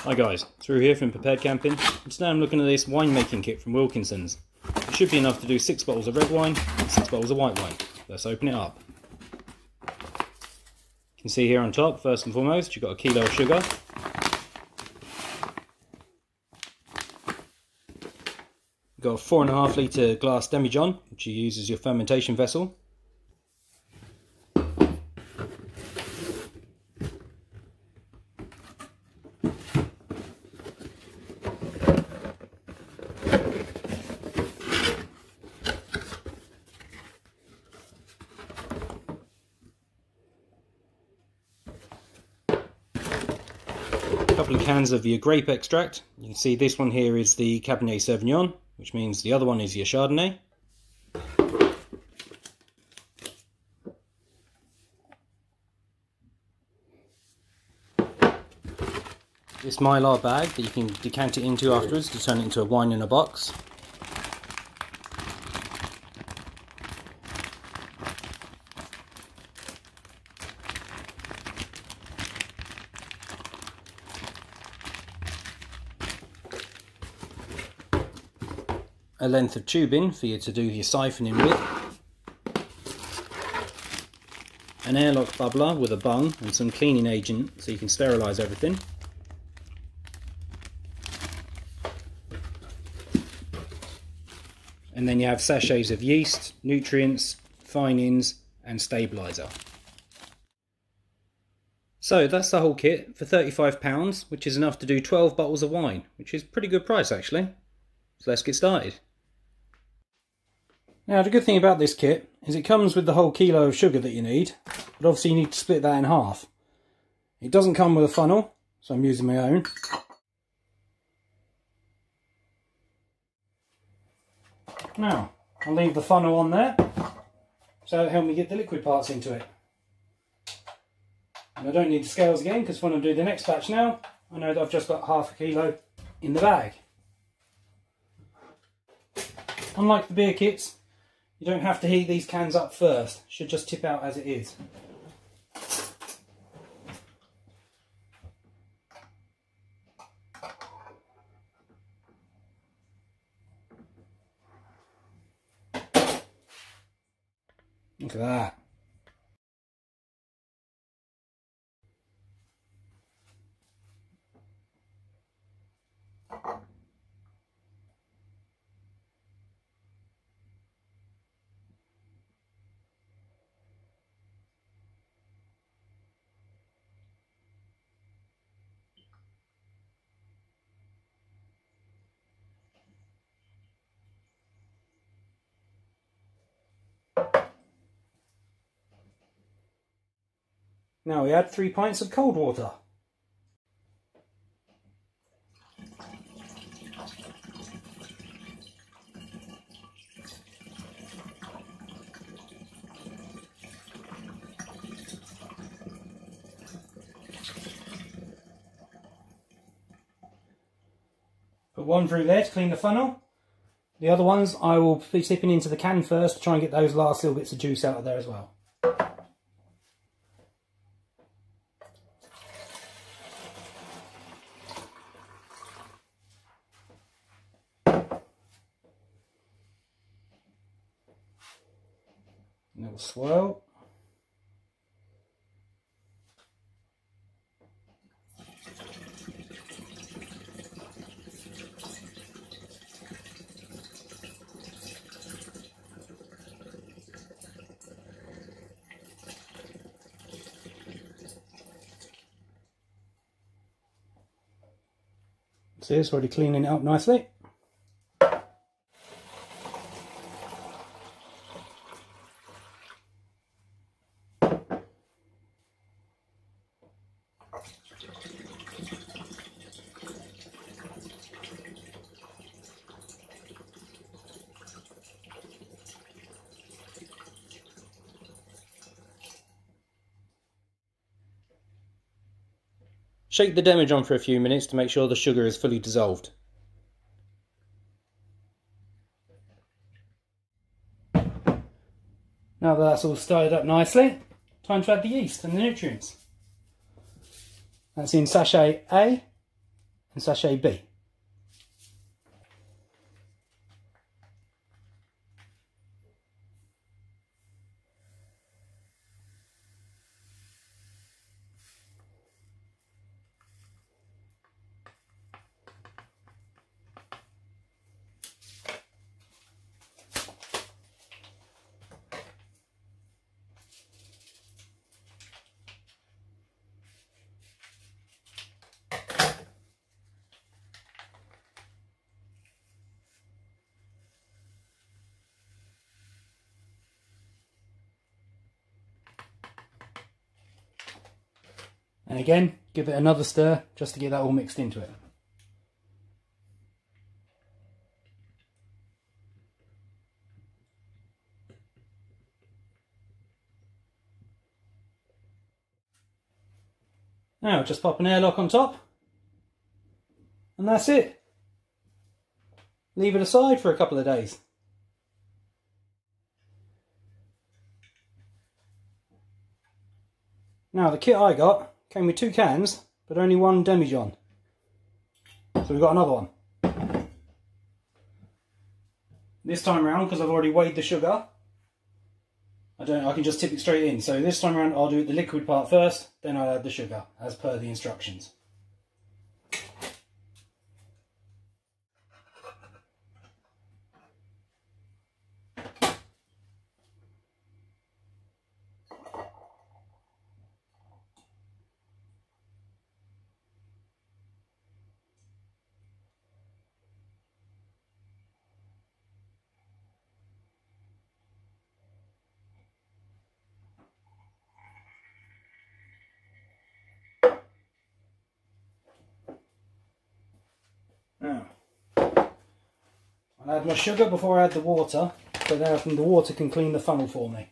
Hi guys, Through here from Prepared Camping, and today I'm looking at this winemaking kit from Wilkinson's. It should be enough to do 6 bottles of red wine and 6 bottles of white wine. Let's open it up. You can see here on top, first and foremost, you've got a kilo of sugar. You've got a 4.5 litre glass demijohn, which you use as your fermentation vessel. A couple of cans of your grape extract. You can see this one here is the Cabernet Sauvignon, which means the other one is your Chardonnay. This Mylar bag that you can decant it into afterwards to turn it into a wine in a box. A length of tubing for you to do your siphoning with, an airlock bubbler with a bung and some cleaning agent so you can sterilise everything, and then you have sachets of yeast, nutrients, finings and stabiliser. So that's the whole kit for £35, which is enough to do 12 bottles of wine, which is a pretty good price actually. So let's get started. Now the good thing about this kit is it comes with the whole kilo of sugar that you need, but obviously you need to split that in half. It doesn't come with a funnel, so I'm using my own. Now I'll leave the funnel on there, so it'll help me get the liquid parts into it. And I don't need the scales again, because when I do the next batch now, I know that I've just got half a kilo in the bag. Unlike the beer kits, you don't have to heat these cans up first. It should just tip out as it is. Look at that. Now we add 3 pints of cold water. Put one through there to clean the funnel. The other ones I will be tipping into the can first to try and get those last little bits of juice out of there as well. Little swirl. See, it's already cleaning it up nicely. Shake the demijohn for a few minutes to make sure the sugar is fully dissolved. Now that that's all stirred up nicely, time to add the yeast and the nutrients. That's in sachet A, and sachet B. And again, give it another stir just to get that all mixed into it. Now just pop an airlock on top, and that's it. Leave it aside for a couple of days. Now the kit I got came with 2 cans, but only 1 demijohn. So we've got another one. This time around, because I've already weighed the sugar, I can just tip it straight in. So this time around I'll do the liquid part first, then I'll add the sugar, as per the instructions. Now, I'll add my sugar before I add the water, so now the water can clean the funnel for me.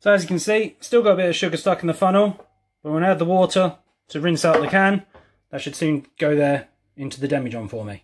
So as you can see, still got a bit of sugar stuck in the funnel, but when I add the water to rinse out the can, that should soon go there into the demijohn for me.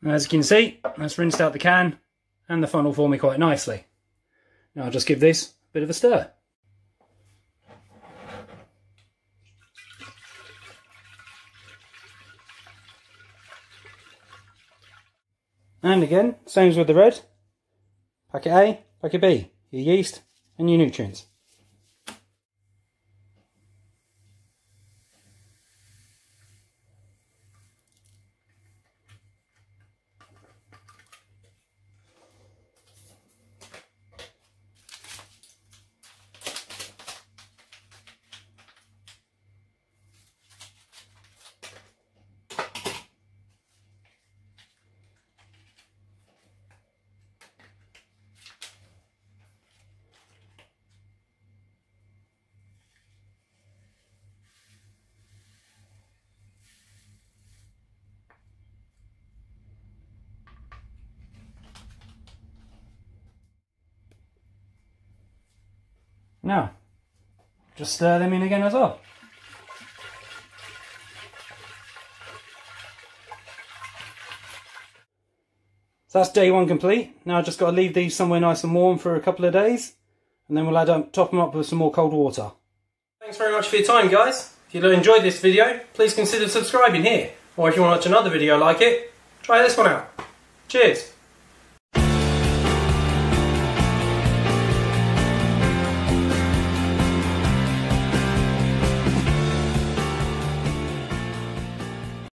As you can see, that's rinsed out the can and the funnel for me quite nicely. Now I'll just give this a bit of a stir. And again, same as with the red. Packet A, packet B, your yeast and your nutrients. Now, just stir them in again as well. So that's day 1 complete. Now I've just got to leave these somewhere nice and warm for a couple of days, and then we'll top them up with some more cold water. Thanks very much for your time, guys. If you enjoyed this video, please consider subscribing here, or if you want to watch another video like it, try this one out. Cheers!